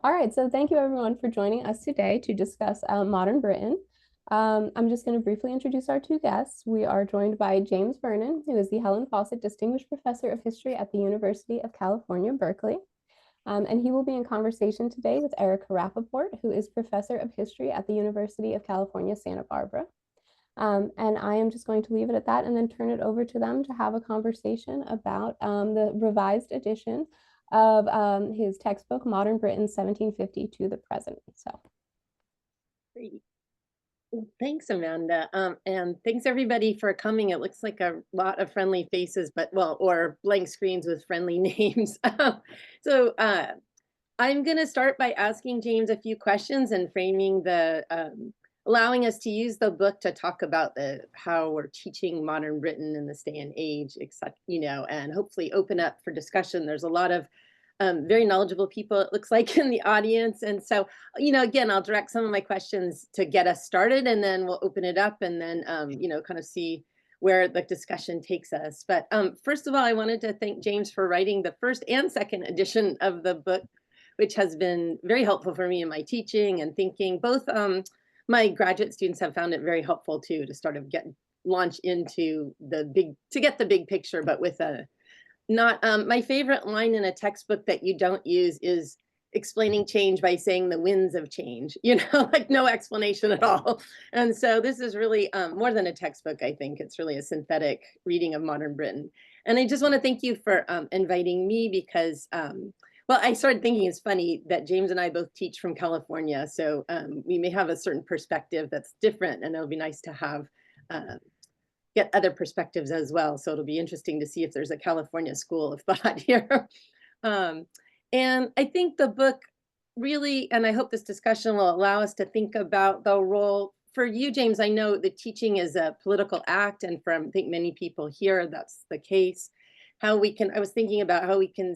All right, so thank you everyone for joining us today to discuss modern Britain. I'm just going to briefly introduce our two guests. We are joined by James Vernon, who is the Helen Fawcett Distinguished Professor of History at the University of California, Berkeley. And he will be in conversation today with Erika Rappaport, who is Professor of History at the University of California, Santa Barbara. And I am just going to leave it at that and then turn it over to them to have a conversation about the revised edition of his textbook, Modern Britain, 1750 to the Present. So, Great. Well, thanks, Amanda. And thanks everybody for coming. It looks like a lot of friendly faces, but or blank screens with friendly names. So I'm going to start by asking James a few questions and framing allowing us to use the book to talk about how we're teaching modern Britain in this day and age, except, and hopefully open up for discussion. There's a lot of very knowledgeable people, it looks like, in the audience. And so, again, I'll direct some of my questions to get us started, and then we'll open it up and then, kind of see where the discussion takes us. But first of all, I wanted to thank James for writing the first and second edition of the book, which has been very helpful for me in my teaching and thinking. Both my graduate students have found it very helpful too, to sort of launch into get the big picture, but with a not my favorite line in a textbook that you don't use is explaining change by saying the winds of change, like no explanation at all. And so this is really more than a textbook. I think it's really a synthetic reading of modern Britain. And I just want to thank you for inviting me because well, I started thinking it's funny that James and I both teach from California, so we may have a certain perspective that's different, and it'll be nice to have get other perspectives as well. So it'll be interesting to see if there's a California school of thought here. And I think the book really, and I hope this discussion will allow us to think about the role for you, James. I know that teaching is a political act, and for I think many people here, that's the case. I was thinking about how we can,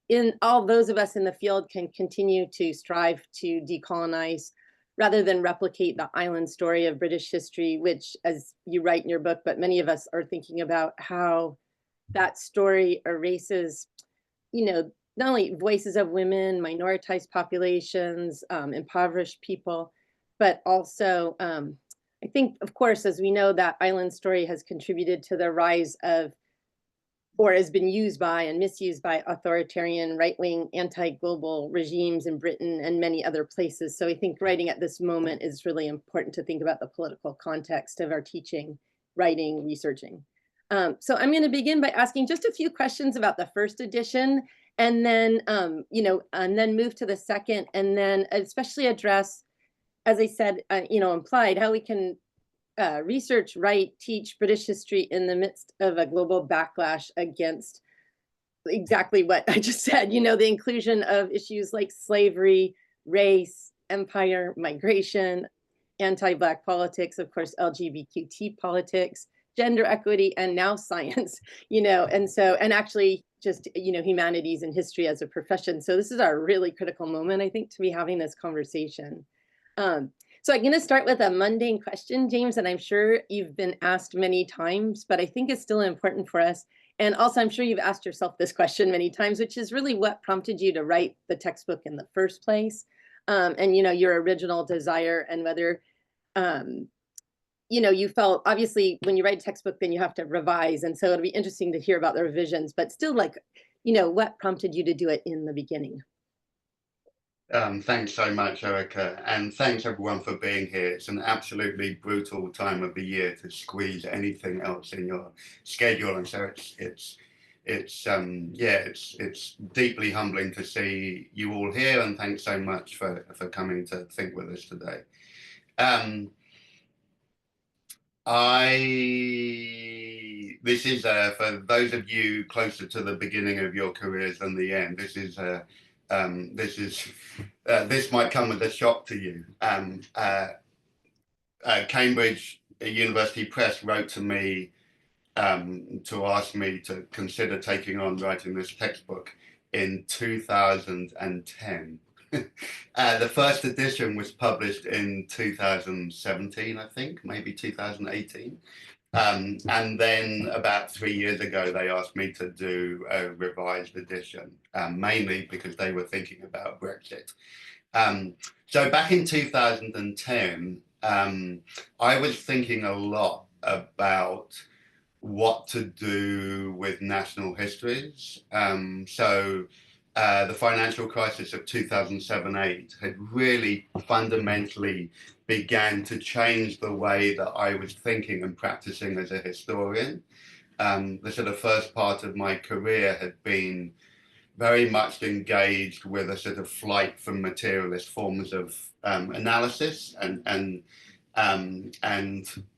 in all those of us in the field, can continue to strive to decolonize rather than replicate the island story of British history, which, as you write in your book, but many of us are thinking about how that story erases, not only voices of women, minoritized populations, impoverished people, but also, I think, of course, as we know, that island story has contributed to the rise of, or has been used by and misused by, authoritarian, right-wing, anti-global regimes in Britain and many other places. So I think writing at this moment is really important to think about the political context of our teaching, writing, researching. So I'm going to begin by asking just a few questions about the first edition, and then, and then move to the second, and then especially address, as I said, implied, how we can research, write, teach British history in the midst of a global backlash against exactly what I just said, the inclusion of issues like slavery, race, empire, migration, anti-Black politics, of course, LGBTQ politics, gender equity, and now science, and actually just, humanities and history as a profession. So this is our really critical moment, I think, to be having this conversation. So I'm going to start with a mundane question, James, and I'm sure you've been asked many times, but I think it's still important for us. And also, I'm sure you've asked yourself this question many times, which is really what prompted you to write the textbook in the first place, and, your original desire, and whether, you felt, obviously, when you write a textbook, then you have to revise. And so it'll be interesting to hear about the revisions, but still, like, what prompted you to do it in the beginning? Thanks so much, Erika, and thanks everyone for being here. It's an absolutely brutal time of the year to squeeze anything else in your schedule, and so it's deeply humbling to see you all here, and thanks so much for coming to think with us today. This is for those of you closer to the beginning of your careers than the end. This might come as a shock to you. Cambridge University Press wrote to me to ask me to consider taking on writing this textbook in 2010. The first edition was published in 2017, I think, maybe 2018. And then about 3 years ago, they asked me to do a revised edition, mainly because they were thinking about Brexit. So back in 2010, I was thinking a lot about what to do with national histories. The financial crisis of 2007-8 had really fundamentally began to change the way that I was thinking and practicing as a historian. The sort of first part of my career had been very much engaged with a sort of flight from materialist forms of analysis, and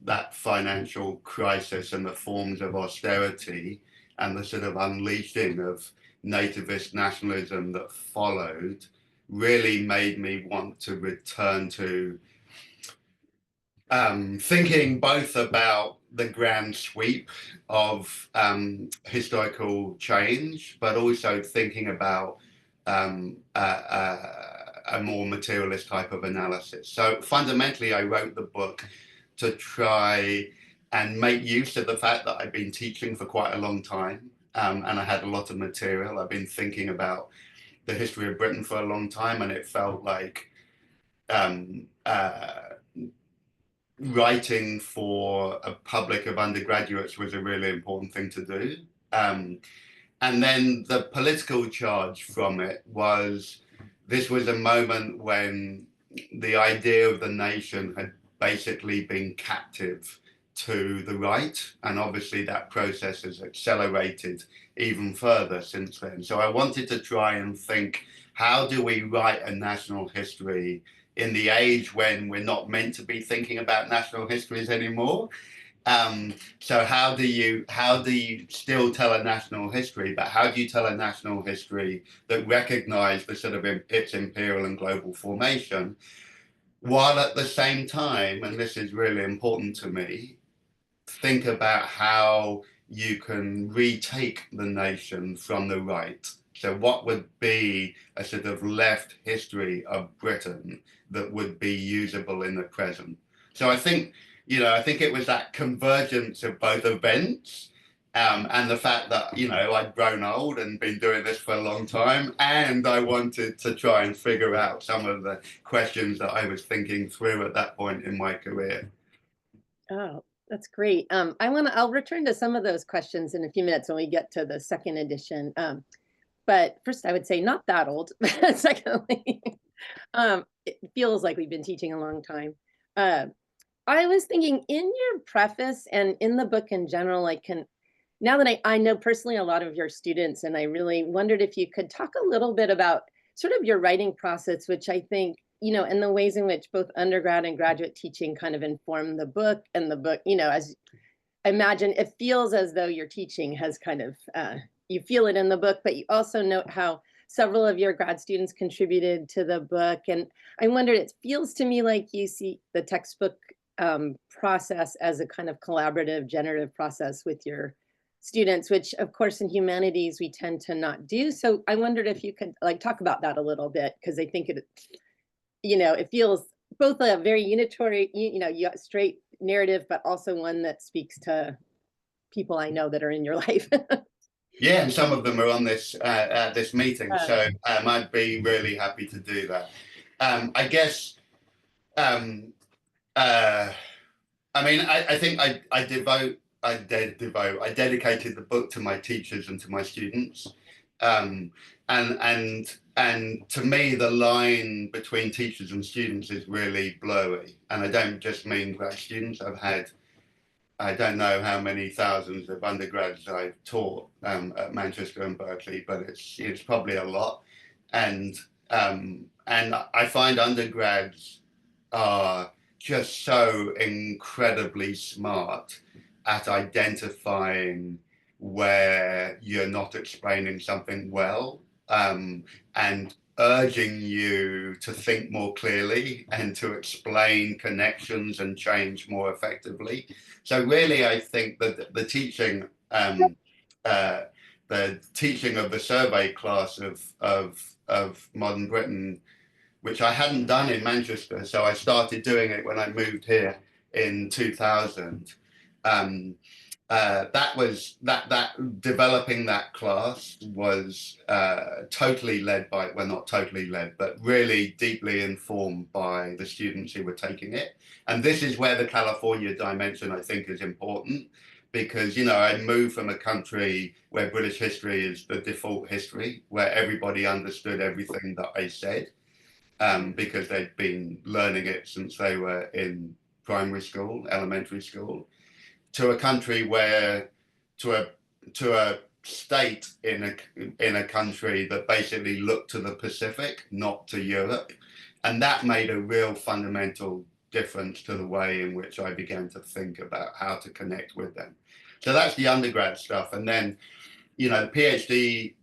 that financial crisis and the forms of austerity and the sort of unleashing of nativist nationalism that followed really made me want to return to thinking both about the grand sweep of historical change, but also thinking about a more materialist type of analysis. So fundamentally, I wrote the book to try and make use of the fact that I've been teaching for quite a long time, and I had a lot of material. I've been thinking about the history of Britain for a long time, and it felt like writing for a public of undergraduates was a really important thing to do. And then the political charge from it was, this was a moment when the idea of the nation had basically been captive to the right. And obviously that process has accelerated even further since then. So I wanted to try and think, how do we write a national history in the age when we're not meant to be thinking about national histories anymore? So how do you still tell a national history, but how do you tell a national history that recognizes the sort of its imperial and global formation, while at the same time, and this is really important to me, think about how you can retake the nation from the right. So what would be a sort of left history of Britain that would be usable in the present? So I think it was that convergence of both events, and the fact that, I'd grown old and been doing this for a long time, and I wanted to try and figure out some of the questions that I was thinking through at that point in my career. Oh, that's great. I'll return to some of those questions in a few minutes when we get to the second edition. But first, I would say not that old. Secondly, it feels like we've been teaching a long time. I was thinking, in your preface and in the book in general, now that I know personally a lot of your students, and I really wondered if you could talk a little bit about sort of your writing process, which I think, and the ways in which both undergrad and graduate teaching kind of inform the book, and the book, as I imagine, it feels as though your teaching has kind of, you feel it in the book, but you also note how several of your grad students contributed to the book. And I wondered, it feels to me like you see the textbook process as a kind of collaborative, generative process with your students, which of course in humanities we tend to not do. So I wondered if you could talk about that a little bit, because I think it feels both a very unitary, straight narrative, but also one that speaks to people I know that are in your life. Yeah, and some of them are on this this meeting, so I'd be really happy to do that. I guess, I think I dedicated the book to my teachers and to my students, and to me the line between teachers and students is really blurry, and I don't just mean grad students. I've had, I don't know how many thousands of undergrads I've taught at Manchester and Berkeley, but it's probably a lot, and I find undergrads are just so incredibly smart at identifying where you're not explaining something well, and urging you to think more clearly and to explain connections and change more effectively. So really, I think that the teaching of the survey class of modern Britain, which I hadn't done in Manchester, so I started doing it when I moved here in 2000, that developing that class was totally led by, well, not totally led, but really deeply informed by the students who were taking it. And this is where the California dimension, I think, is important, because, you know, I moved from a country where British history is the default history, where everybody understood everything that I said, because they'd been learning it since they were in primary school, elementary school, to a country where, to a state in a country that basically looked to the Pacific, not to Europe. And that made a real fundamental difference to the way in which I began to think about how to connect with them. So that's the undergrad stuff. And then, you know, the PhD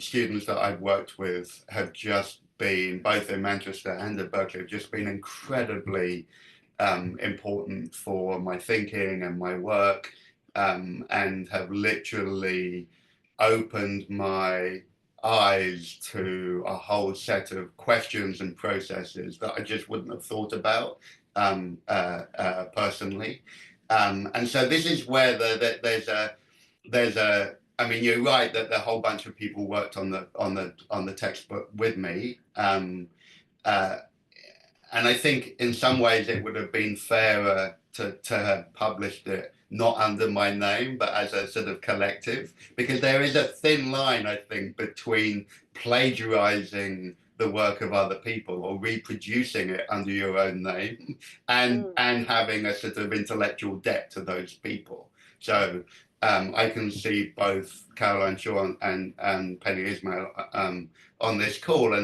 students that I've worked with have just been, both in Manchester and at Berkeley, have just been incredibly important for my thinking and my work, and have literally opened my eyes to a whole set of questions and processes that I just wouldn't have thought about personally. And so this is where there's a I mean, you're right that a whole bunch of people worked on the textbook with me. And I think in some ways it would have been fairer to have published it not under my name, but as a sort of collective, because there is a thin line, I think, between plagiarizing the work of other people or reproducing it under your own name and having a sort of intellectual debt to those people. So I can see both Caroline Shaw and Penny Ismail on this call,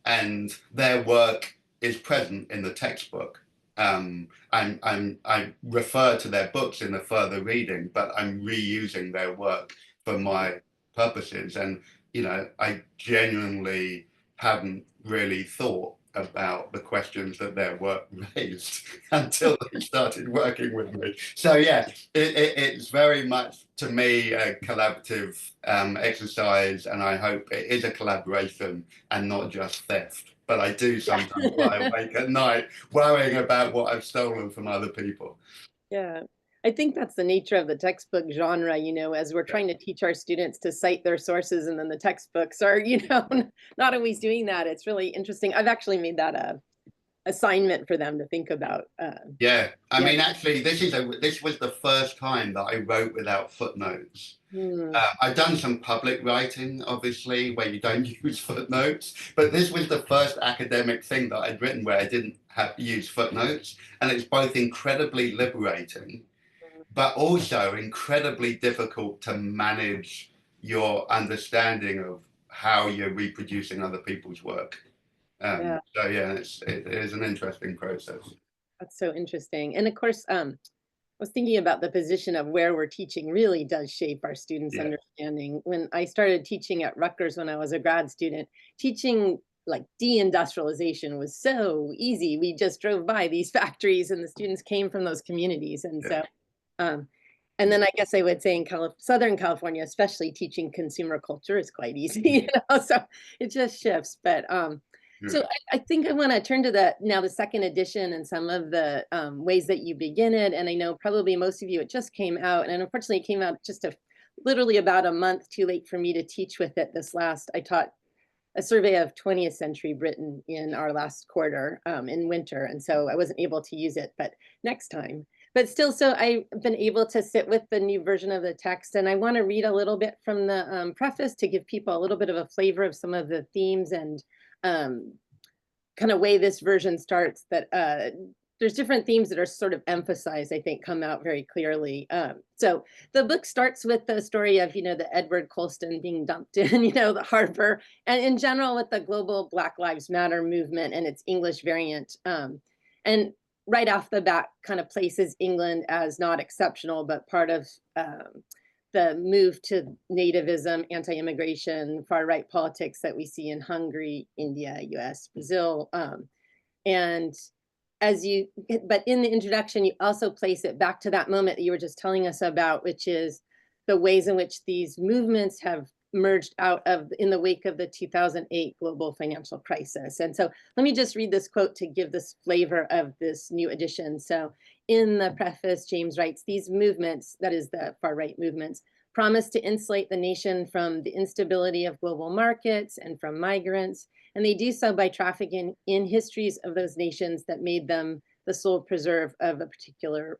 and their work is present in the textbook. I refer to their books in the further reading, but I'm reusing their work for my purposes. And, you know, I genuinely haven't really thought about the questions that their work raised until they started working with me. So yeah, it's very much, to me, a collaborative exercise, and I hope it is a collaboration and not just theft. But I do sometimes lie awake at night worrying about what I've stolen from other people. Yeah, I think that's the nature of the textbook genre, you know, as we're trying to teach our students to cite their sources, and then the textbooks are, you know, not always doing that. It's really interesting. I've actually made that a assignment for them to think about. Yeah, I mean, actually, this was the first time that I wrote without footnotes. I've done some public writing, obviously, where you don't use footnotes, but this was the first academic thing that I'd written where I didn't have use footnotes, and it's both incredibly liberating, but also incredibly difficult to manage your understanding of how you're reproducing other people's work. So yeah, it is an interesting process. That's so interesting. And of course, I was thinking about the position of where we're teaching really does shape our students' understanding. When I started teaching at Rutgers when I was a grad student, teaching like deindustrialization was so easy. We just drove by these factories and the students came from those communities. And so, and then I guess I would say in Southern California, especially teaching consumer culture is quite easy, you know, so it just shifts. But so I think I want to turn to the second edition and some of the ways that you begin it. And I know probably most of you, it just came out, and unfortunately it came out just literally about a month too late for me to teach with it this last. I taught a survey of 20th century Britain in our last quarter in winter. And so I wasn't able to use it, but next time. But still, so I've been able to sit with the new version of the text, and I want to read a little bit from the preface to give people a little bit of a flavor of some of the themes and kind of way this version starts, that there's different themes that are sort of emphasized, I think, come out very clearly. So the book starts with the story of, you know, the Edward Colston being dumped in, you know, the harbor, and in general with the global Black Lives Matter movement and its English variant. And right off the bat kind of places England as not exceptional, but part of the move to nativism, anti-immigration, far-right politics that we see in Hungary, India, US, Brazil. And but in the introduction, you also place it back to that moment that you were just telling us about, which is the ways in which these movements have merged out of in the wake of the 2008 global financial crisis. And so let me just read this quote to give this flavor of this new edition. So in the preface, James writes, these movements, that is the far-right movements, promise to insulate the nation from the instability of global markets and from migrants. And they do so by trafficking in histories of those nations that made them the sole preserve of a particular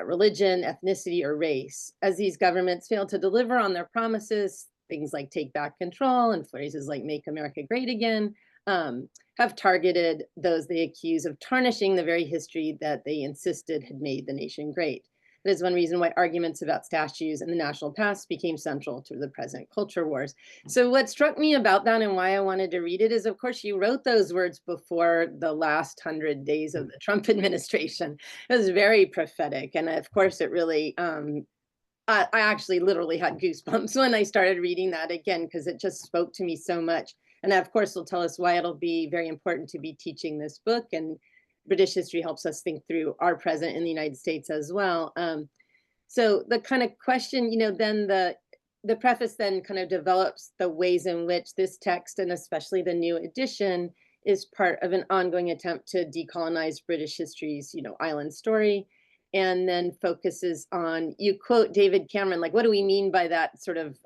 religion, ethnicity, or race. As these governments fail to deliver on their promises, things like take back control and phrases like make America great again, have targeted those they accuse of tarnishing the very history that they insisted had made the nation great. That is one reason why arguments about statues and the national past became central to the present culture wars. So what struck me about that and why I wanted to read it is, of course, you wrote those words before the last 100 days of the Trump administration. It was very prophetic. And of course, it really, I actually literally had goosebumps when I started reading that again, because it just spoke to me so much. And of course, will tell us why it'll be very important to be teaching this book. And British history helps us think through our present in the United States as well. So the kind of question, then the preface then kind of develops the ways in which this text, and especially the new edition, is part of an ongoing attempt to decolonize British history's, island story, and then focuses on, you quote David Cameron, like, what do we mean by that sort of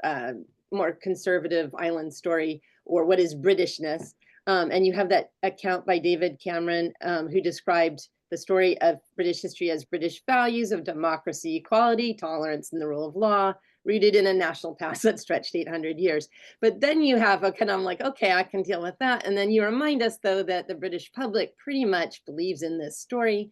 more conservative island story, or what is Britishness? And you have that account by David Cameron, who described the story of British history as British values of democracy, equality, tolerance, and the rule of law, rooted in a national past that stretched 800 years. But then you have a kind of like, okay, I can deal with that. And then you remind us, though, that the British public pretty much believes in this story,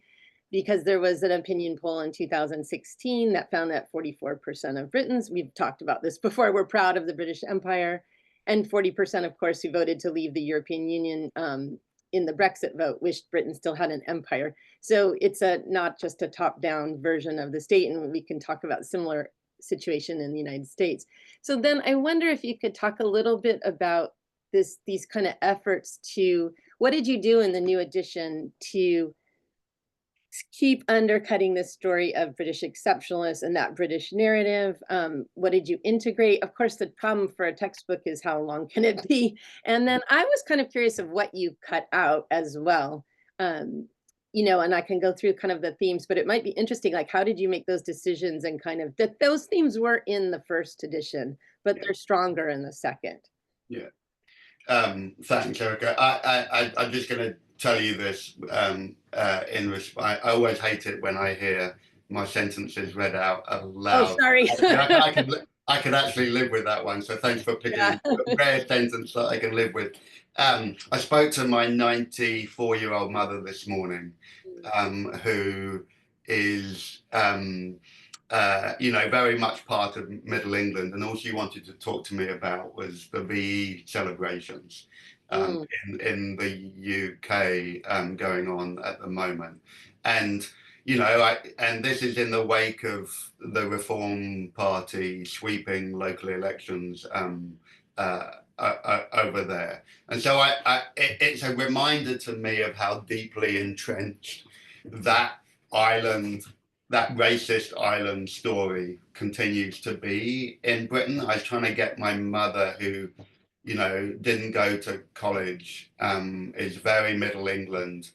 because there was an opinion poll in 2016 that found that 44% of Britons, we've talked about this before, were proud of the British Empire. And 40%, of course, who voted to leave the European Union in the Brexit vote wished Britain still had an empire. So it's not just a top-down version of the state, and we can talk about similar situation in the United States. So then I wonder if you could talk a little bit about these kind of efforts to, what did you do in the new edition to keep undercutting the story of British exceptionalism and that British narrative? What did you integrate? Of course, the problem for a textbook is how long can it be? And then I was kind of curious of what you cut out as well. And I can go through kind of the themes, but it might be interesting, like, how did you make those decisions, and kind of that those themes were in the first edition, but they're stronger in the second? Yeah. Thanks, Erika. I'm just going to tell you this in response. I always hate it when I hear my sentences read out aloud. Oh, sorry. I could actually live with that one. So thanks for picking a rare sentence that I can live with. I spoke to my 94-year-old mother this morning, who is very much part of Middle England, and all she wanted to talk to me about was the VE celebrations in the UK going on at the moment. And and this is in the wake of the Reform Party sweeping local elections over there. And so it's a reminder to me of how deeply entrenched that racist island story continues to be in Britain. I was trying to get my mother, who, didn't go to college, is very Middle England,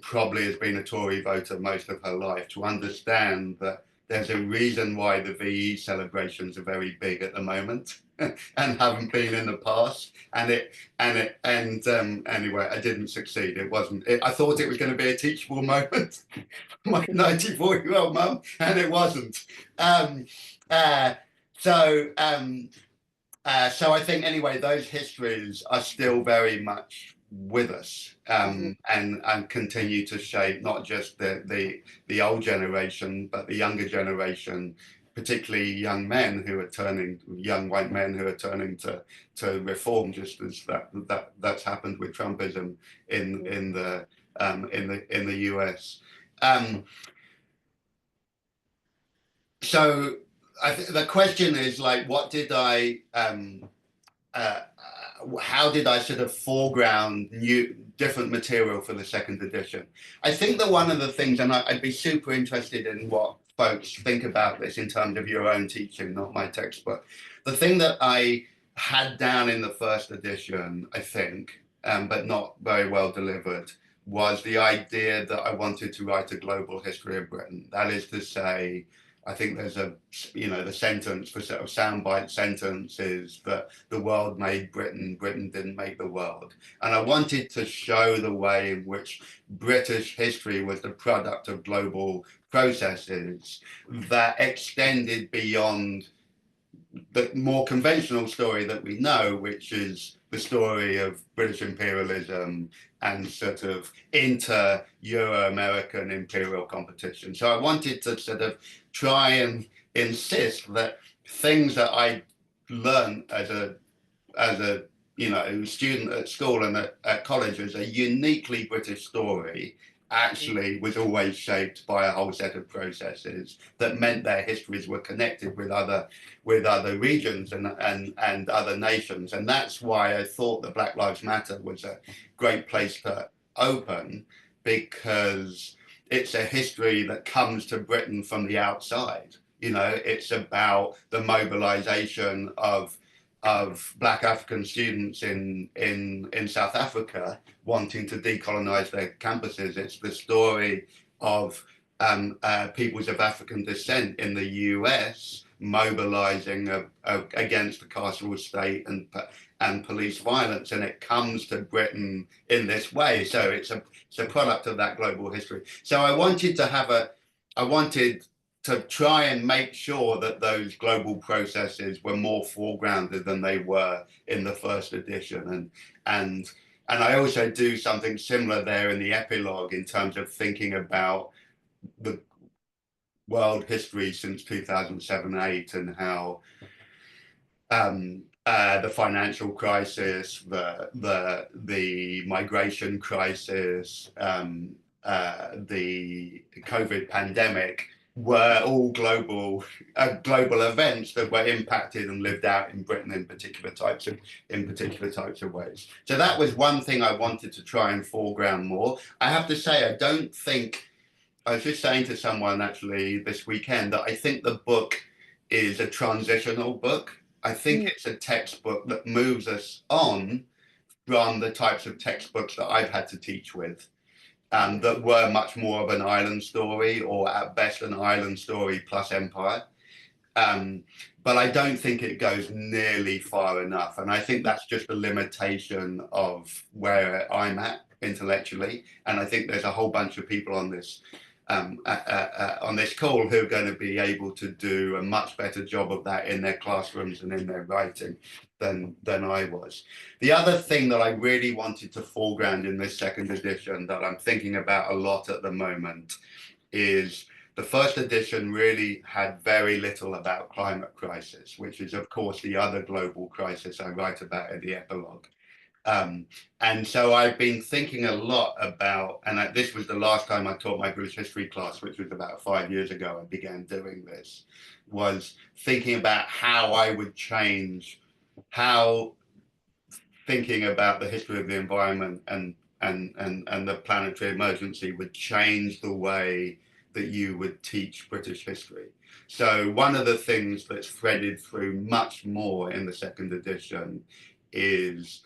probably has been a Tory voter most of her life, to understand that there's a reason why the VE celebrations are very big at the moment and haven't been in the past. Anyway, I didn't succeed. It wasn't. I thought it was going to be a teachable moment, my 94-year-old mum, and it wasn't. So I think, anyway, those histories are still very much with us, and continue to shape not just the old generation, but the younger generation, particularly young white men who are turning to reform, just as that's happened with Trumpism in the US. So I think the question is, like, what did how did I sort of foreground different material for the second edition? I think that one of the things, and I'd be super interested in what folks think about this in terms of your own teaching, not my textbook. The thing that I had down in the first edition, I think, but not very well delivered, was the idea that I wanted to write a global history of Britain. That is to say, I think there's a, the sentence, for sort of soundbite sentence is that the world made Britain, Britain didn't make the world. And I wanted to show the way in which British history was the product of global processes that extended beyond the more conventional story that we know, which is the story of British imperialism and sort of inter-Euro-American imperial competition. So I wanted to sort of try and insist that things that I learned as a student at school and at college as a uniquely British story actually was always shaped by a whole set of processes that meant their histories were connected with other regions and other nations. And that's why I thought that Black Lives Matter was a great place to open, because it's a history that comes to Britain from the outside. It's about the mobilization of Black African students in South Africa wanting to decolonize their campuses. It's the story of peoples of African descent in the US mobilizing against the carceral state and police violence, and it comes to Britain in this way. So it's a product of that global history. So I wanted to try and make sure that those global processes were more foregrounded than they were in the first edition. And I also do something similar there in the epilogue in terms of thinking about the world history since 2007-8 and how the financial crisis, the migration crisis, the COVID pandemic were all global events that were impacted and lived out in Britain in particular types of ways. So that was one thing I wanted to try and foreground more. I have to say, I was just saying to someone actually this weekend that I think the book is a transitional book. I think it's a textbook that moves us on from the types of textbooks that I've had to teach with. That were much more of an island story, or at best an island story plus empire. But I don't think it goes nearly far enough. And I think that's just a limitation of where I'm at intellectually. And I think there's a whole bunch of people on this call who are going to be able to do a much better job of that in their classrooms and in their writing than I was. The other thing that I really wanted to foreground in this second edition that I'm thinking about a lot at the moment is the first edition really had very little about climate crisis, which is of course the other global crisis I write about in the epilogue. And so I've been thinking a lot about, and this was the last time I taught my British history class, which was about 5 years ago I began doing this, was thinking about how I would change, how thinking about the history of the environment and the planetary emergency would change the way that you would teach British history. So one of the things that's threaded through much more in the second edition is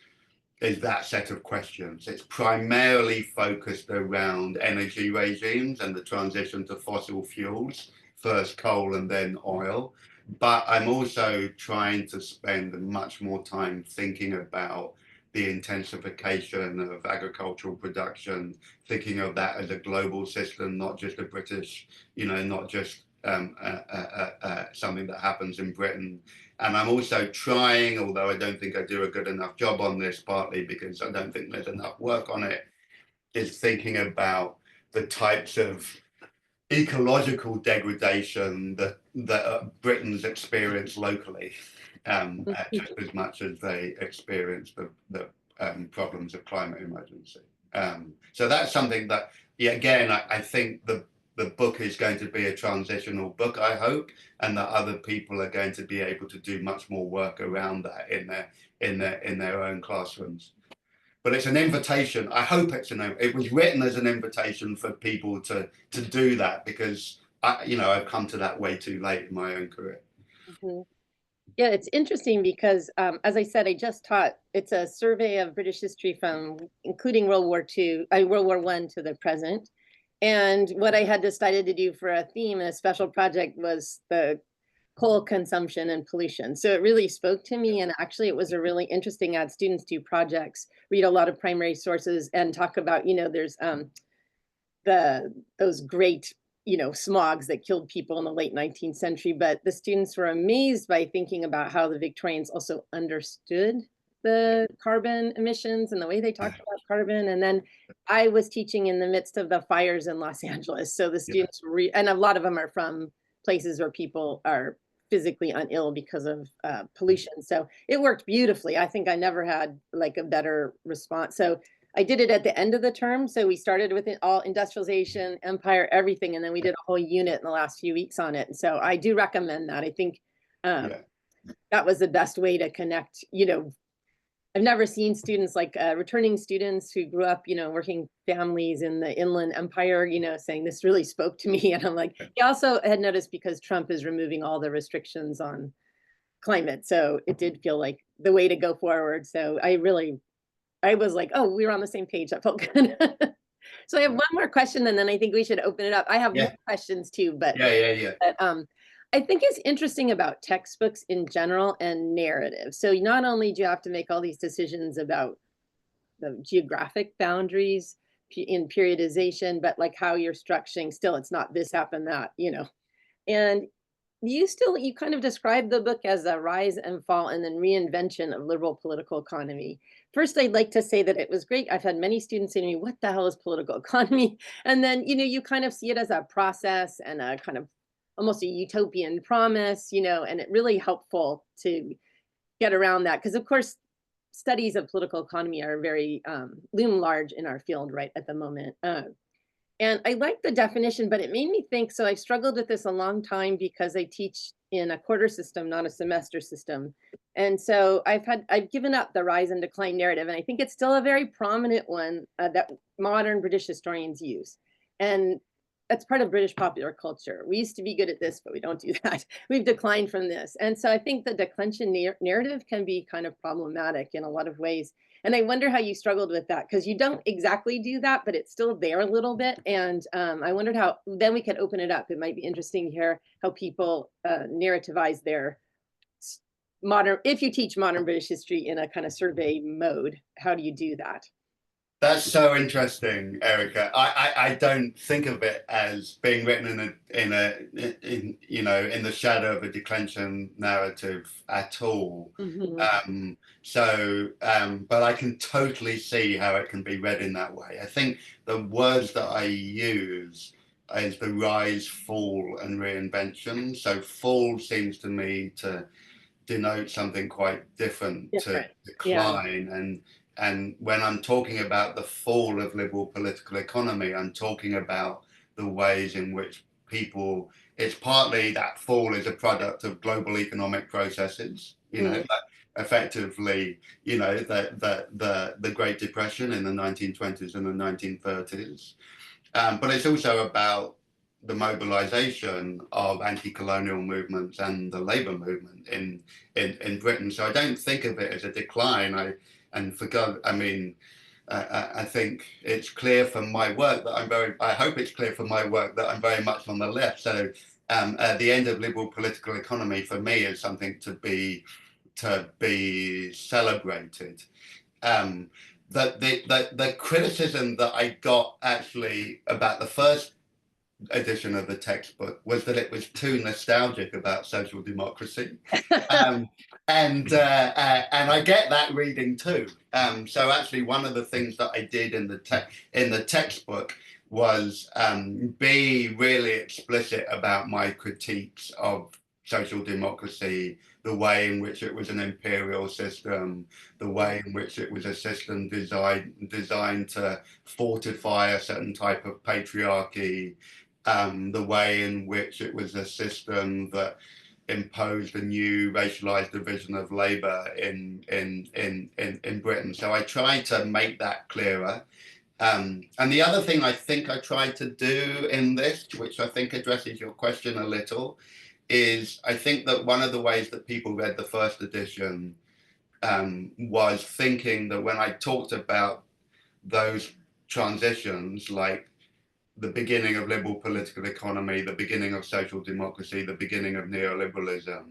that set of questions. It's primarily focused around energy regimes and the transition to fossil fuels, first coal and then oil. But I'm also trying to spend much more time thinking about the intensification of agricultural production, thinking of that as a global system, not just a British, not just something that happens in Britain. And I'm also trying, although I don't think I do a good enough job on this, partly because I don't think there's enough work on it, is thinking about the types of ecological degradation that Britons experience locally, just as much as they experience the problems of climate emergency. So that's something that, again, I think the book is going to be a transitional book, I hope, and that other people are going to be able to do much more work around that in their own classrooms. But it's an invitation. I hope it was written as an invitation for people to do that, because I've come to that way too late in my own career. Mm-hmm. Yeah, it's interesting because, as I said, I just taught, it's a survey of British history from including World War II, World War I to the present. And what I had decided to do for a theme and a special project was the coal consumption and pollution. So it really spoke to me. And actually, it was a really interesting, had students do projects, read a lot of primary sources, and talk about, there's those great smogs that killed people in the late 19th century, but the students were amazed by thinking about how the Victorians also understood the carbon emissions and the way they talked about carbon. And then I was teaching in the midst of the fires in Los Angeles, so the Yeah. students and a lot of them are from places where people are physically ill because of pollution, so it worked beautifully. I think I never had like a better response. So I did it at the end of the term. So we started with all industrialization, empire, everything. And then we did a whole unit in the last few weeks on it. And so I do recommend that. I think Yeah. that was the best way to connect. I've never seen students like returning students who grew up, working families in the Inland Empire, saying this really spoke to me. And I'm like, he also had noticed because Trump is removing all the restrictions on climate. So it did feel like the way to go forward. So I was like, oh, we were on the same page. That felt good. So I have one more question, and then I think we should open it up. I have more questions too, but, Yeah. I think it's interesting about textbooks in general and narrative. So not only do you have to make all these decisions about the geographic boundaries in periodization, but like how you're structuring, still, it's not this happened, that, and you kind of describe the book as a rise and fall and then reinvention of liberal political economy. First, I'd like to say that it was great. I've had many students say to me, what the hell is political economy? And then, you kind of see it as a process and a kind of almost a utopian promise, and it really helpful to get around that. Because of course, studies of political economy are very loom large in our field right at the moment. And I like the definition, but it made me think. So I've struggled with this a long time because I teach in a quarter system, not a semester system. And so I've given up the rise and decline narrative. And I think it's still a very prominent one that modern British historians use. And that's part of British popular culture. We used to be good at this, but we don't do that. We've declined from this. And so I think the declension narrative can be kind of problematic in a lot of ways. And I wonder how you struggled with that, because you don't exactly do that, but it's still there a little bit. And I wondered how, then we could open it up. It might be interesting to hear how people narrativize their modern, if you teach modern British history in a kind of survey mode, how do you do that? That's so interesting, Erica. I don't think of it as being written in the shadow of a declension narrative at all. Mm-hmm. But I can totally see how it can be read in that way. I think the words that I use is the rise, fall, and reinvention. So fall seems to me to denote something quite different to decline. Yeah. And when I'm talking about the fall of liberal political economy, I'm talking about the ways in which people, it's partly that fall is a product of global economic processes, like effectively, the Great Depression in the 1920s and the 1930s. But it's also about the mobilization of anti-colonial movements and the labor movement in Britain. So I don't think of it as a decline. I think it's clear from my work that I hope it's clear from my work that I'm very much on the left. So at the end of liberal political economy for me is something to be celebrated. The criticism that I got actually about the first edition of the textbook was that it was too nostalgic about social democracy, and I get that reading too. So actually, one of the things that I did in the textbook was be really explicit about my critiques of social democracy, the way in which it was an imperial system, the way in which it was a system designed to fortify a certain type of patriarchy, the way in which it was a system that imposed a new racialized division of labor in Britain. So I tried to make that clearer. And the other thing I think I tried to do in this, which I think addresses your question a little, is I think that one of the ways that people read the first edition was thinking that when I talked about those transitions, like the beginning of liberal political economy, the beginning of social democracy, the beginning of neoliberalism,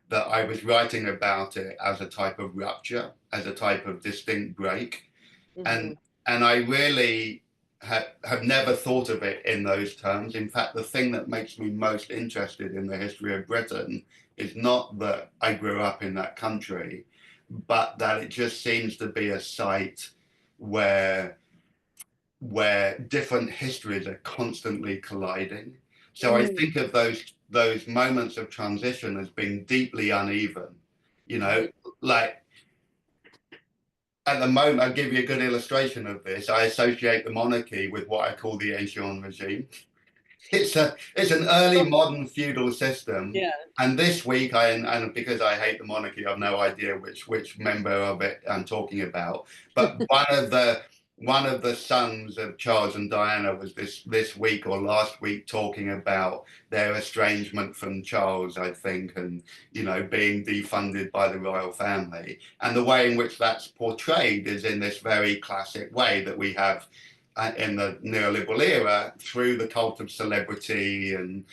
that I was writing about it as a type of rupture, as a type of distinct break. And I really have never thought of it in those terms. In fact, the thing that makes me most interested in the history of Britain is not that I grew up in that country, but that it just seems to be a site where different histories are constantly colliding. So I think of those moments of transition as being deeply uneven. You know, like at the moment, I'll give you a good illustration of this. I associate the monarchy with what I call the ancien regime. It's an early modern feudal system. Yeah. And this week, and because I hate the monarchy, I've no idea which member of it I'm talking about. But one of the sons of Charles and Diana was this week or last week talking about their estrangement from Charles, I think, and being defunded by the royal family. And the way in which that's portrayed is in this very classic way that we have in the neoliberal era through the cult of celebrity, and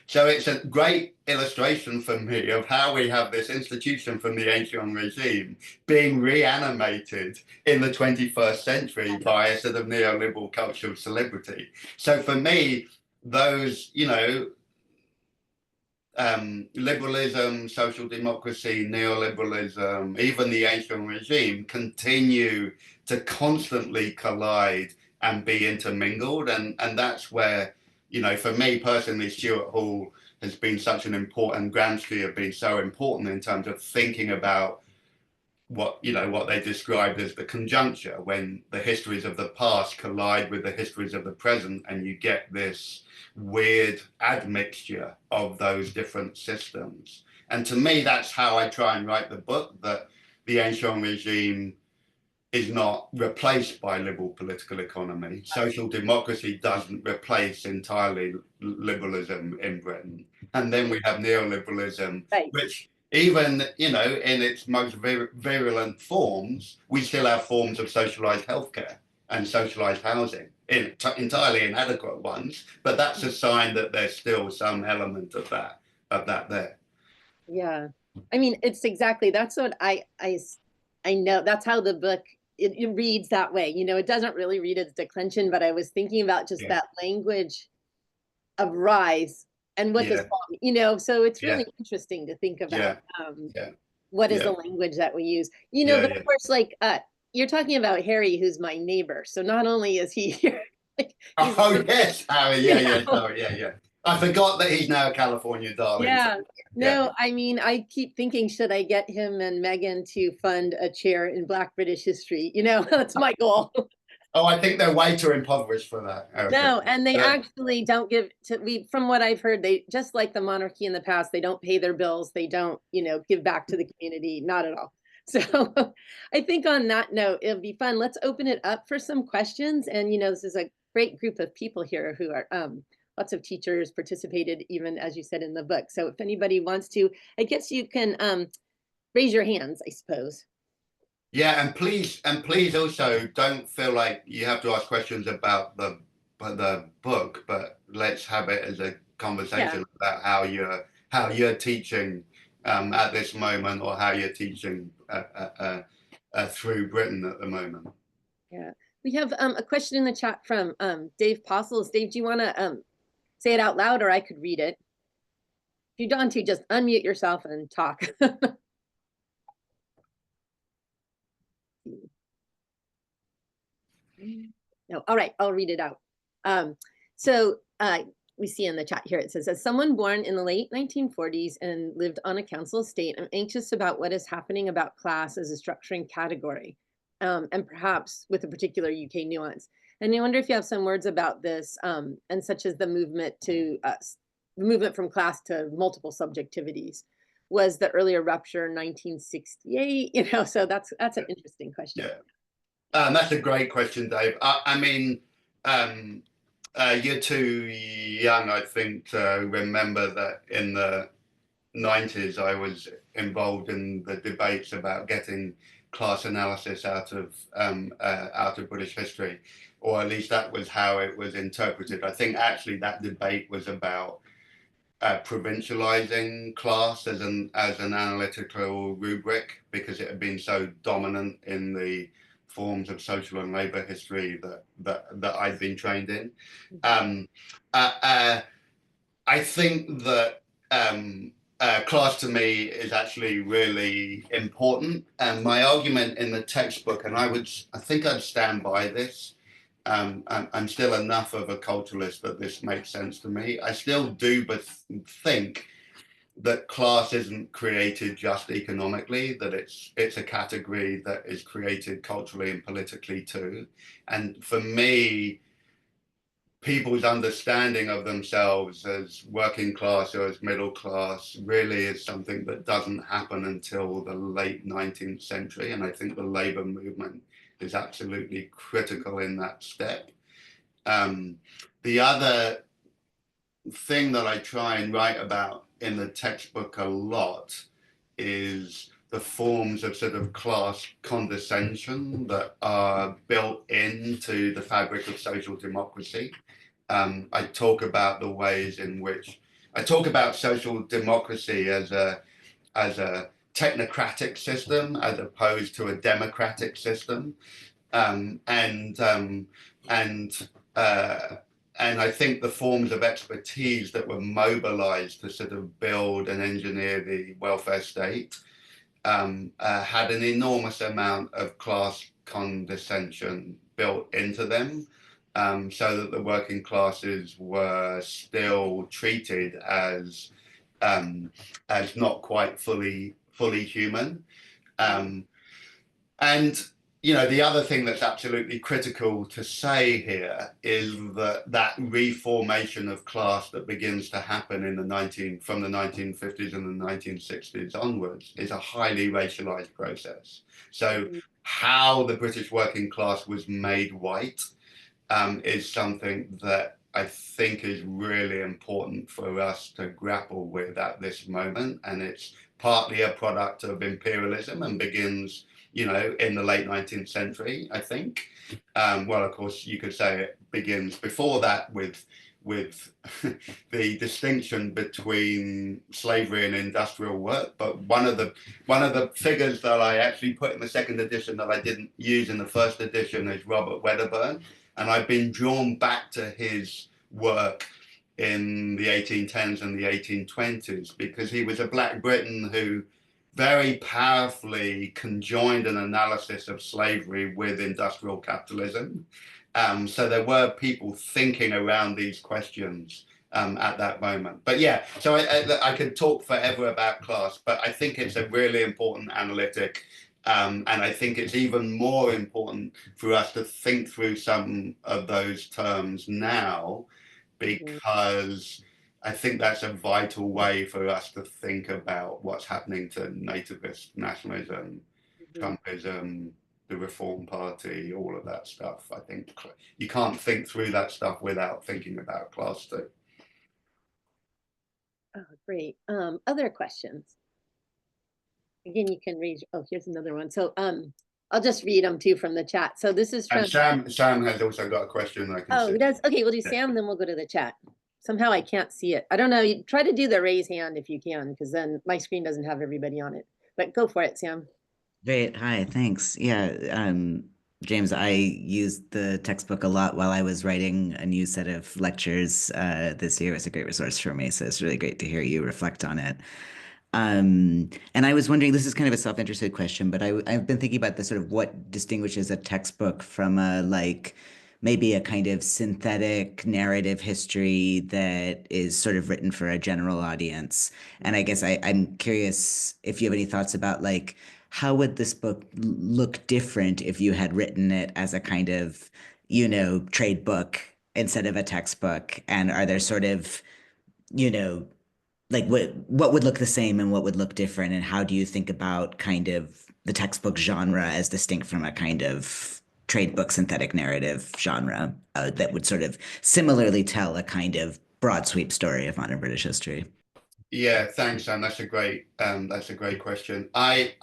so it's a great illustration for me of how we have this institution from the ancient regime being reanimated in the 21st century by a sort of neoliberal culture of celebrity. So for me, those liberalism, social democracy, neoliberalism, even the ancient regime continue to constantly collide and be intermingled. And that's where, for me personally, Stuart Hall has been such an important, Gramsci have been so important in terms of thinking about what they described as the conjuncture, when the histories of the past collide with the histories of the present, and you get this weird admixture of those different systems. And to me, that's how I try and write the book, that the ancient regime is not replaced by liberal political economy. Social democracy doesn't replace entirely liberalism in Britain. And then we have neoliberalism, which even, in its most virulent forms, we still have forms of socialized healthcare and socialized housing, entirely inadequate ones, but that's a sign that there's still some element of that there. Yeah, I mean, it's exactly, that's what I know. That's how the book, it reads that way. It doesn't really read as declension, but I was thinking about just that language of rise and what this, so it's really interesting to think about what is the language that we use, but of course, like, you're talking about Harry, who's my neighbor. So not only is he here, like, yes, Harry, yeah. I forgot that he's now a California darling. Yeah. No, I mean, I keep thinking, should I get him and Megan to fund a chair in Black British history? That's my goal. Oh, I think they're way too impoverished for that, Erika. No, and they actually don't give from what I've heard, they, just like the monarchy in the past, they don't pay their bills. They don't, give back to the community, not at all. So I think on that note, it'll be fun. Let's open it up for some questions. And, this is a great group of people here who are, lots of teachers participated, even as you said in the book. So if anybody wants to, I guess you can raise your hands, I suppose. Yeah, and please also don't feel like you have to ask questions about the book, but let's have it as a conversation about how you're teaching at this moment, or how you're teaching through Britain at the moment. Yeah, we have a question in the chat from Dave Postles. Dave, do you want to say it out loud, or I could read it? If you want to, just unmute yourself and talk. No, all right, I'll read it out. We see in the chat here, it says, as someone born in the late 1940s and lived on a council estate, I'm anxious about what is happening about class as a structuring category, and perhaps with a particular UK nuance. And I wonder if you have some words about this, and such as the movement from class to multiple subjectivities. Was the earlier rupture 1968? So that's an interesting question. Yeah, that's a great question, Dave. I mean, You're too young, I think, to remember that in the 90s I was involved in the debates about getting class analysis out of British history, or at least that was how it was interpreted. I think actually that debate was about provincializing class as an analytical rubric because it had been so dominant in the forms of social and labor history that I'd been trained in. Um, uh, uh, I think that class to me is actually really important, and my argument in the textbook, and I think I'd stand by this. I'm still enough of a culturalist that this makes sense to me. I still do, but think that class isn't created just economically, that it's a category that is created culturally and politically too. And for me, people's understanding of themselves as working class or as middle class really is something that doesn't happen until the late 19th century. And I think the labor movement is absolutely critical in that step. The other thing that I try and write about in the textbook a lot is the forms of sort of class condescension that are built into the fabric of social democracy. I talk about the ways in which I talk about social democracy as a technocratic system as opposed to a democratic system, um, and um, and uh, and I think the forms of expertise that were mobilized to sort of build and engineer the welfare state had an enormous amount of class condescension built into them, so that the working classes were still treated as not quite fully human. Um, and the other thing that's absolutely critical to say here is that reformation of class that begins to happen from the 1950s and the 1960s onwards is a highly racialized process. So how the British working class was made white is something that I think is really important for us to grapple with at this moment. And it's partly a product of imperialism and begins, in the late 19th century, I think. Well, of course, you could say it begins before that with the distinction between slavery and industrial work. But one of the figures that I actually put in the second edition that I didn't use in the first edition is Robert Wedderburn. And I've been drawn back to his work in the 1810s and the 1820s because he was a Black Briton who very powerfully conjoined an analysis of slavery with industrial capitalism. So there were people thinking around these questions at that moment. But yeah, so I could talk forever about class, but I think it's a really important analytic. And I think it's even more important for us to think through some of those terms now, because I think that's a vital way for us to think about what's happening to nativist nationalism, Trumpism, the Reform Party, all of that stuff. I think you can't think through that stuff without thinking about class too. Oh, great. Other questions? Again, you can read. Oh, here's another one. So I'll just read them too from the chat. So this is from Sam has also got a question I can Oh, see. he does. Okay, we'll do Sam, then we'll go to the chat. Somehow I can't see it. I don't know. You try to do the raise hand if you can, because then my screen doesn't have everybody on it. But go for it, Sam. Great. Hi, thanks. Yeah, James, I used the textbook a lot while I was writing a new set of lectures this year. It's a great resource for me, so it's really great to hear you reflect on it. And I was wondering, this is kind of a self-interested question, but I've been thinking about the sort of what distinguishes a textbook from maybe a kind of synthetic narrative history that is sort of written for a general audience. And I guess I'm curious if you have any thoughts about how would this book look different if you had written it as a kind of, trade book instead of a textbook? And are there sort of, what would look the same and what would look different? And how do you think about kind of the textbook genre as distinct from a kind of trade book synthetic narrative genre that would sort of similarly tell a kind of broad sweep story of modern British history? Yeah, thanks, Sam. That's a great question. I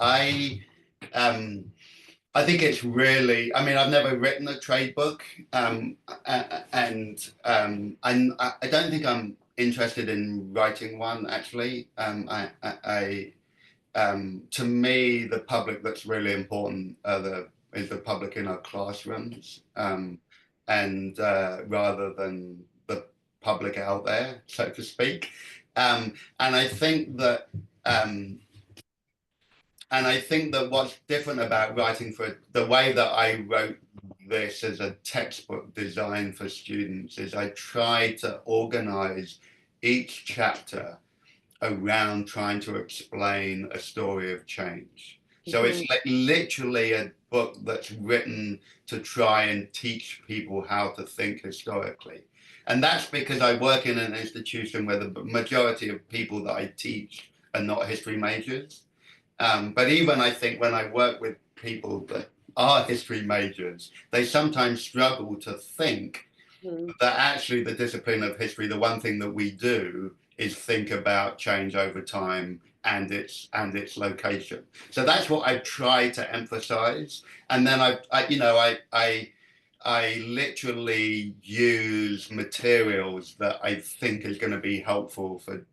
think it's really, I mean, I've never written a trade book, and I don't think I'm interested in writing one, actually. To me, the public that's really important is the public in our classrooms, and rather than the public out there, so to speak. And I think that what's different about writing for the way that I wrote this as a textbook designed for students is I try to organize each chapter around trying to explain a story of change. So it's like literally a book that's written to try and teach people how to think historically. And that's because I work in an institution where the majority of people that I teach are not history majors. But even I think when I work with people that are history majors, they sometimes struggle to think that actually the discipline of history, the one thing that we do is think about change over time and its location. So that's what I try to emphasize. And then I literally use materials that I think is going to be helpful for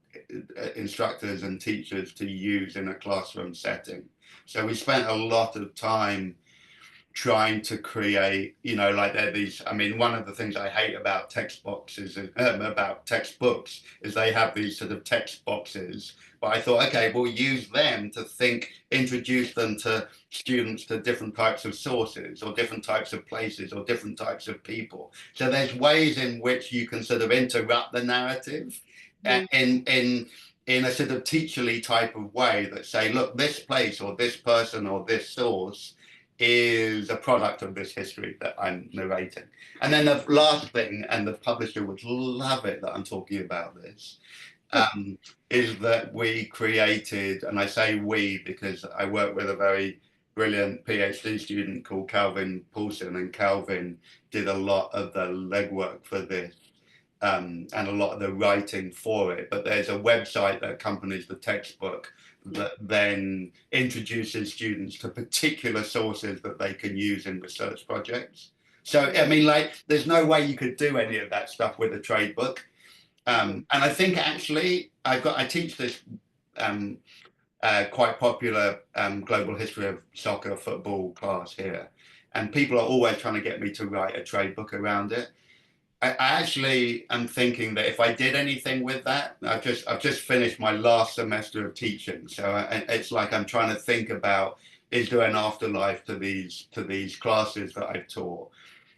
instructors and teachers to use in a classroom setting. So we spent a lot of time trying to create, like there are these, I mean, one of the things I hate about textbooks is they have these sort of text boxes, but I thought, okay, we'll use them to introduce them to students to different types of sources or different types of places or different types of people. So there's ways in which you can sort of interrupt the narrative in a sort of teacherly type of way that say, look, this place or this person or this source is a product of this history that I'm narrating. And then the last thing, and the publisher would love it that I'm talking about this, is that we created, and I say we because I work with a very brilliant PhD student called Calvin Paulson, and Calvin did a lot of the legwork for this. And a lot of the writing for it, but there's a website that accompanies the textbook that then introduces students to particular sources that they can use in research projects. So, I mean, like, there's no way you could do any of that stuff with a trade book. And I think actually, I teach this quite popular global history of soccer football class here, and people are always trying to get me to write a trade book around it. I actually am thinking that if I did anything with that, I've just finished my last semester of teaching, so it's like I'm trying to think about, is there an afterlife to these classes that I've taught?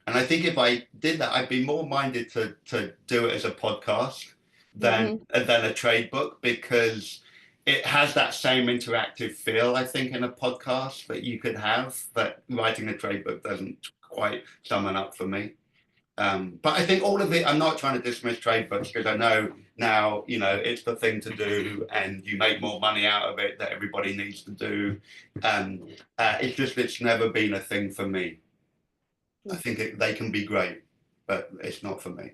And I think if I did that, I'd be more minded to do it as a podcast than a trade book, because it has that same interactive feel, I think, in a podcast that you could have, that writing a trade book doesn't quite summon up for me. But I think all of it, I'm not trying to dismiss trade books, because I know now, it's the thing to do and you make more money out of it that everybody needs to do. It's just, it's never been a thing for me. I think they can be great, but it's not for me.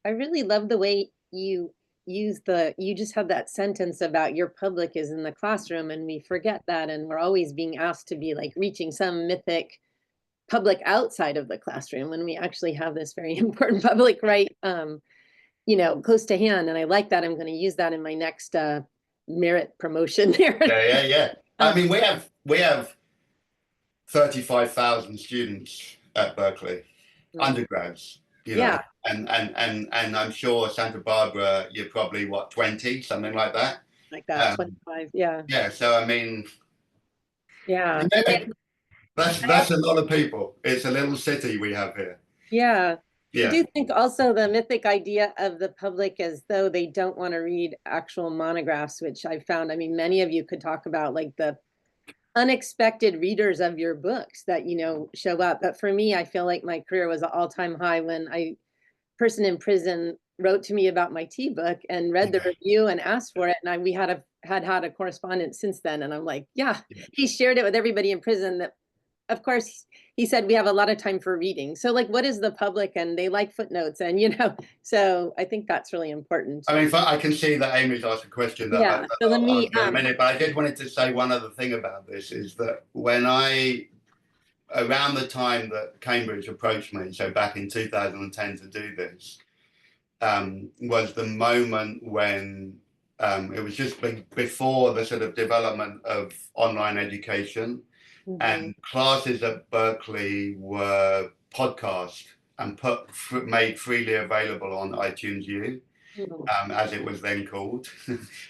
I really love the way you just had that sentence about your public is in the classroom, and we forget that, and we're always being asked to be like reaching some mythic public outside of the classroom when we actually have this very important public right close to hand. And I like that. I'm going to use that in my next merit promotion there. Yeah. I mean, we have 35,000 students at Berkeley, undergrads, and I'm sure Santa Barbara, you're probably 20, something like that. Like that, 25, yeah. Yeah, so I mean, yeah. That's a lot of people. It's a little city we have here. Yeah. Yeah. I do think also the mythic idea of the public as though they don't want to read actual monographs, which I found, I mean, many of you could talk about like the unexpected readers of your books that, show up. But for me, I feel like my career was an all-time high when a person in prison wrote to me about my tea book and read the review and asked for it. And we had a correspondence since then. And I'm like, he shared it with everybody in prison that of course, he said we have a lot of time for reading. So like, what is the public? And they like footnotes, and so I think that's really important. I mean, I can see that Amy's asked a question that Yeah. So let I'll me answer in a minute, but I just wanted to say one other thing about this is that around the time that Cambridge approached me, so back in 2010 to do this, was the moment when it was just before the sort of development of online education, and classes at Berkeley were podcast and made freely available on iTunes U, as it was then called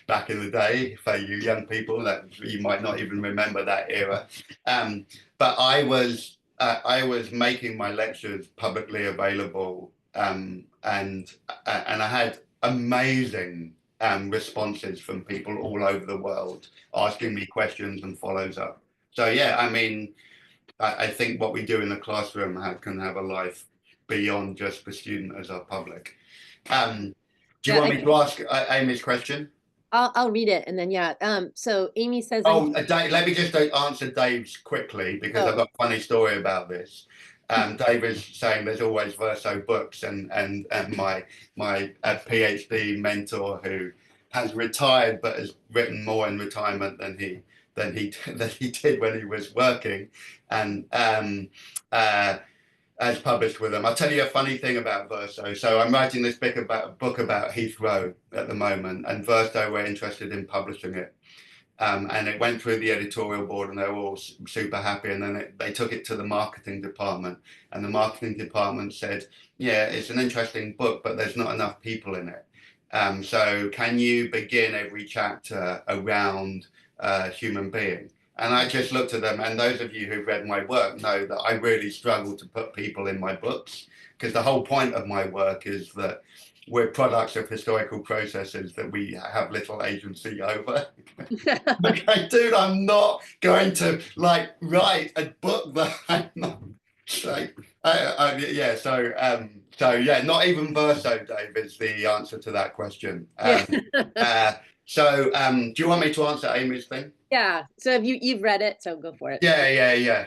back in the day. For you young people, that you might not even remember that era. But I was making my lectures publicly available, and I had amazing responses from people all over the world asking me questions and follows up. So yeah, I mean, I think what we do in the classroom can have a life beyond just the student as our public. Do you want me to ask Amy's question? I'll read it, and then so Amy says, oh, Dave, let me just answer Dave's quickly, because I've got a funny story about this. Dave is saying there's always Verso books, and my PhD mentor, who has retired but has written more in retirement than he did when he was working, and as published with them. I'll tell you a funny thing about Verso. So I'm writing this book about Heathrow at the moment, and Verso were interested in publishing it. And it went through the editorial board, and they were all super happy. And then they took it to the marketing department, and the marketing department said, yeah, it's an interesting book, but there's not enough people in it. So can you begin every chapter around human being? And I just looked at them, and those of you who've read my work know that I really struggle to put people in my books, because the whole point of my work is that we're products of historical processes that we have little agency over. Okay, dude, I'm not going to write a book that I'm not yeah. So yeah, not even Verso, Dave, is the answer to that question. So do you want me to answer Amy's thing? Yeah. So if you've read it, so go for it. Yeah. Yeah.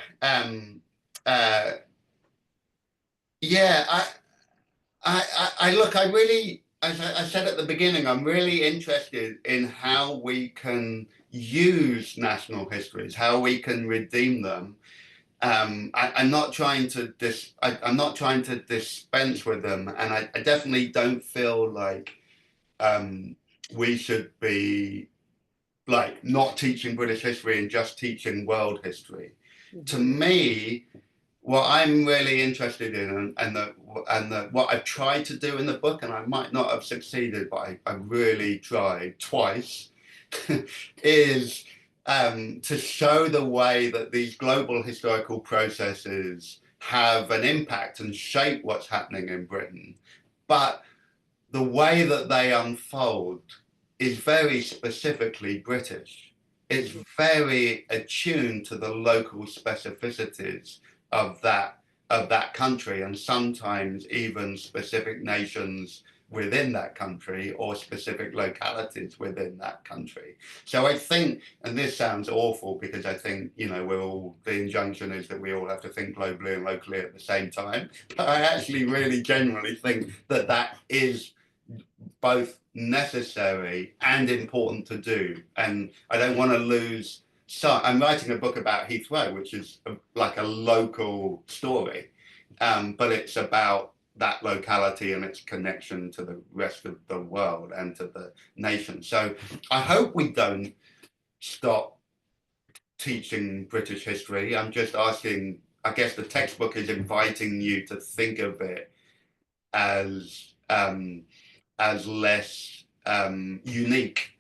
I really, as I said at the beginning, I'm really interested in how we can use national histories, how we can redeem them. I'm not trying to I'm not trying to dispense with them, and I definitely don't feel like we should be not teaching British history and just teaching world history. To me, what I'm really interested in, and what I've tried to do in the book, and I might not have succeeded, but I really tried twice, is to show the way that these global historical processes have an impact and shape what's happening in Britain, but the way that they unfold is very specifically British. It's very attuned to the local specificities of that country, and sometimes even specific nations within that country or specific localities within that country. So I think, and this sounds awful because I think, the injunction is that we all have to think globally and locally at the same time. But I actually really genuinely think that that is both necessary and important to do. And I don't want to lose. So I'm writing a book about Heathrow, which is like a local story, but it's about that locality and its connection to the rest of the world and to the nation. So I hope we don't stop teaching British history. I'm just asking, I guess the textbook is inviting you to think of it as less unique,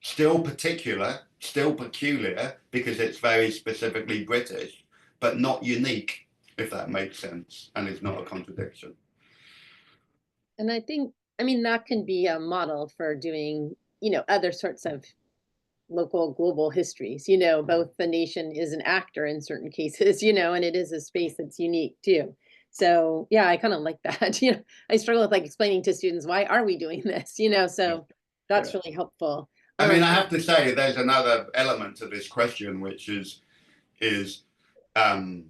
still particular, still peculiar, because it's very specifically British, but not unique, if that makes sense, and is not a contradiction. And I think, that can be a model for doing, other sorts of local global histories. Both the nation is an actor in certain cases, and it is a space that's unique too. So yeah, I kind of like that. I struggle with explaining to students, why are we doing this? So that's really helpful. I have to say, there's another element to this question, which is um,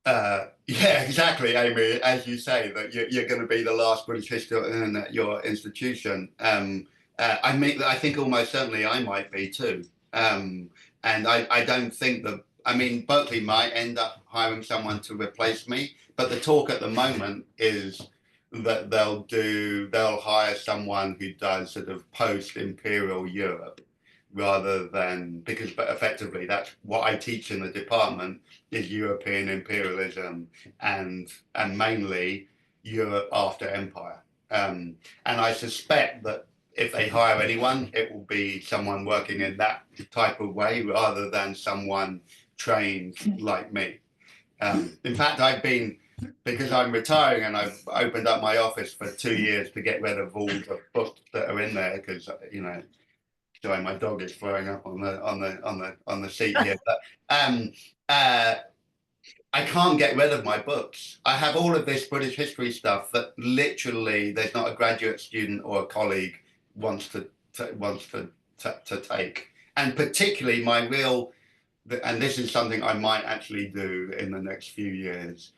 yeah, exactly, Amy. As you say, that you're going to be the last British historian at your institution. I mean, I think almost certainly I might be too. And I don't think that. I mean, Berkeley might end up hiring someone to replace me, but the talk at the moment is that they'll hire someone who does sort of post-imperial Europe rather than, because but effectively that's what I teach in the department is European imperialism and mainly Europe after empire. And I suspect that if they hire anyone, it will be someone working in that type of way rather than someone trained like me. In fact, because I'm retiring and I've opened up my office for 2 years to get rid of all the books that are in there because, you know, sorry, my dog is throwing up on the seat here. But I can't get rid of my books. I have all of this British history stuff that literally there's not a graduate student or a colleague wants to take. And particularly my real, and this is something I might actually do in the next few years,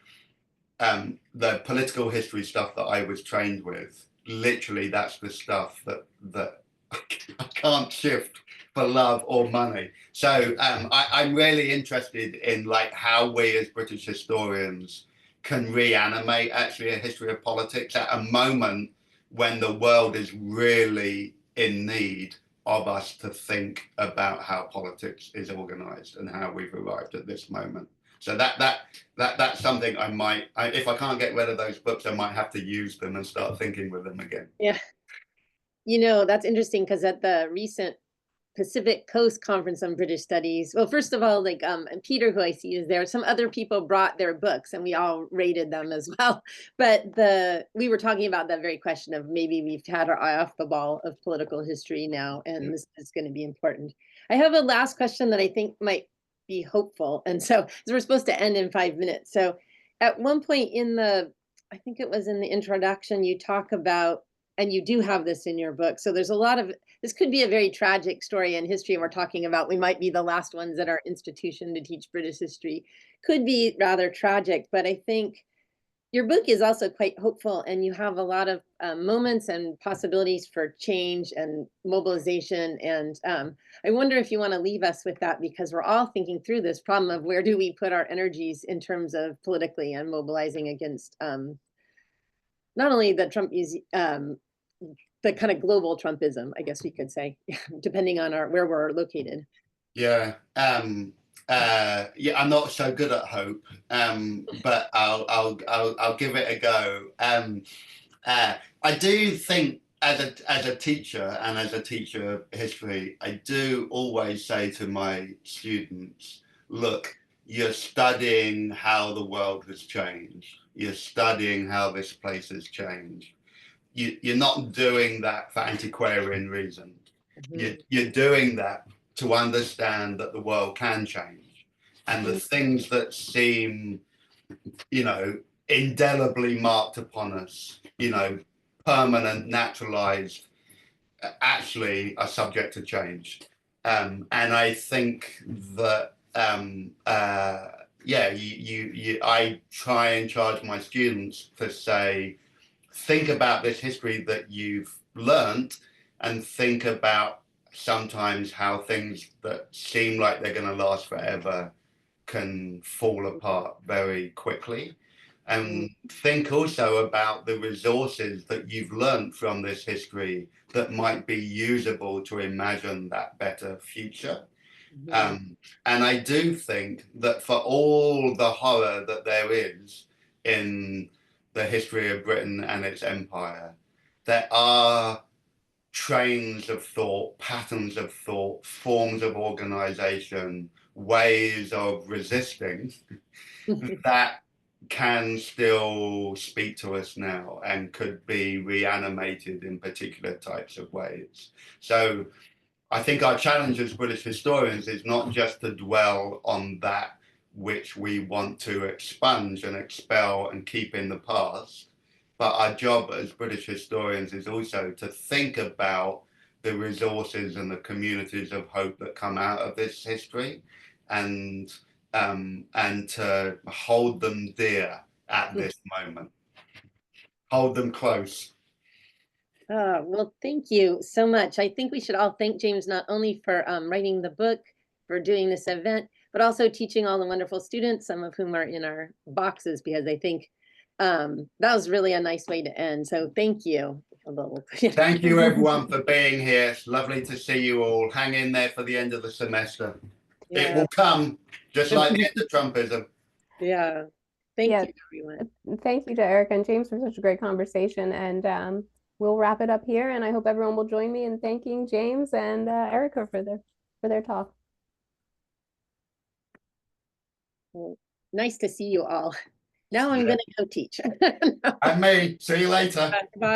the political history stuff that I was trained with, literally that's the stuff that I can't shift for love or money. So I'm really interested in like how we as British historians can reanimate actually a history of politics at a moment when the world is really in need of us to think about how politics is organized and how we've arrived at this moment. So that's something if I can't get rid of those books, I might have to use them and start thinking with them again. Yeah. You know, that's interesting because at the recent Pacific Coast Conference on British Studies, well, first of all, like Peter, who I see is there, some other people brought their books and we all rated them as well. But we were talking about that very question of maybe we've had our eye off the ball of political history now, and this is going to be important. I have a last question that I think might be hopeful. And so we're supposed to end in 5 minutes. So at one point I think it was in the introduction, you talk about, and you do have this in your book. So there's a lot of, this could be a very tragic story in history. And we're talking about, we might be the last ones at our institution to teach British history. Could be rather tragic, but I think your book is also quite hopeful and you have a lot of moments and possibilities for change and mobilization. And I wonder if you want to leave us with that, because we're all thinking through this problem of where do we put our energies in terms of politically and mobilizing against not only the Trump, the kind of global Trumpism, I guess we could say, depending on where we're located. Yeah. Yeah, I'm not so good at hope, but I'll give it a go. I do think as a teacher and as a teacher of history, I do always say to my students, look, you're studying how the world has changed. You're studying how this place has changed. You're not doing that for antiquarian reasons. You're doing that to understand that the world can change, and the things that seem, you know, indelibly marked upon us, you know, permanent, naturalized, actually are subject to change. And I think that yeah, I try and charge my students to say, think about this history that you've learned and think about sometimes how things that seem like they're going to last forever can fall apart very quickly. And think also about the resources that you've learned from this history that might be usable to imagine that better future. And I do think that for all the horror that there is in the history of Britain and its empire, there are trains of thought, patterns of thought, forms of organization, ways of resisting that can still speak to us now and could be reanimated in particular types of ways. So I think our challenge as British historians is not just to dwell on that which we want to expunge and expel and keep in the past, but our job as British historians is also to think about the resources and the communities of hope that come out of this history, and and to hold them dear at this moment. Hold them close. Well, thank you so much. I think we should all thank James not only for writing the book, for doing this event, but also teaching all the wonderful students, some of whom are in our boxes, because I think that was really a nice way to end. So thank you. Thank you, everyone, for being here. It's lovely to see you all. Hang in there for the end of the semester. Yeah. It will come, just like the end of Trumpism. Yeah. Thank Yeah. you, everyone. Thank you to Erika and James for such a great conversation. And we'll wrap it up here. And I hope everyone will join me in thanking James and Erika for their talk. Well, nice to see you all. Now I'm going to go teach. And me. See you later. Bye.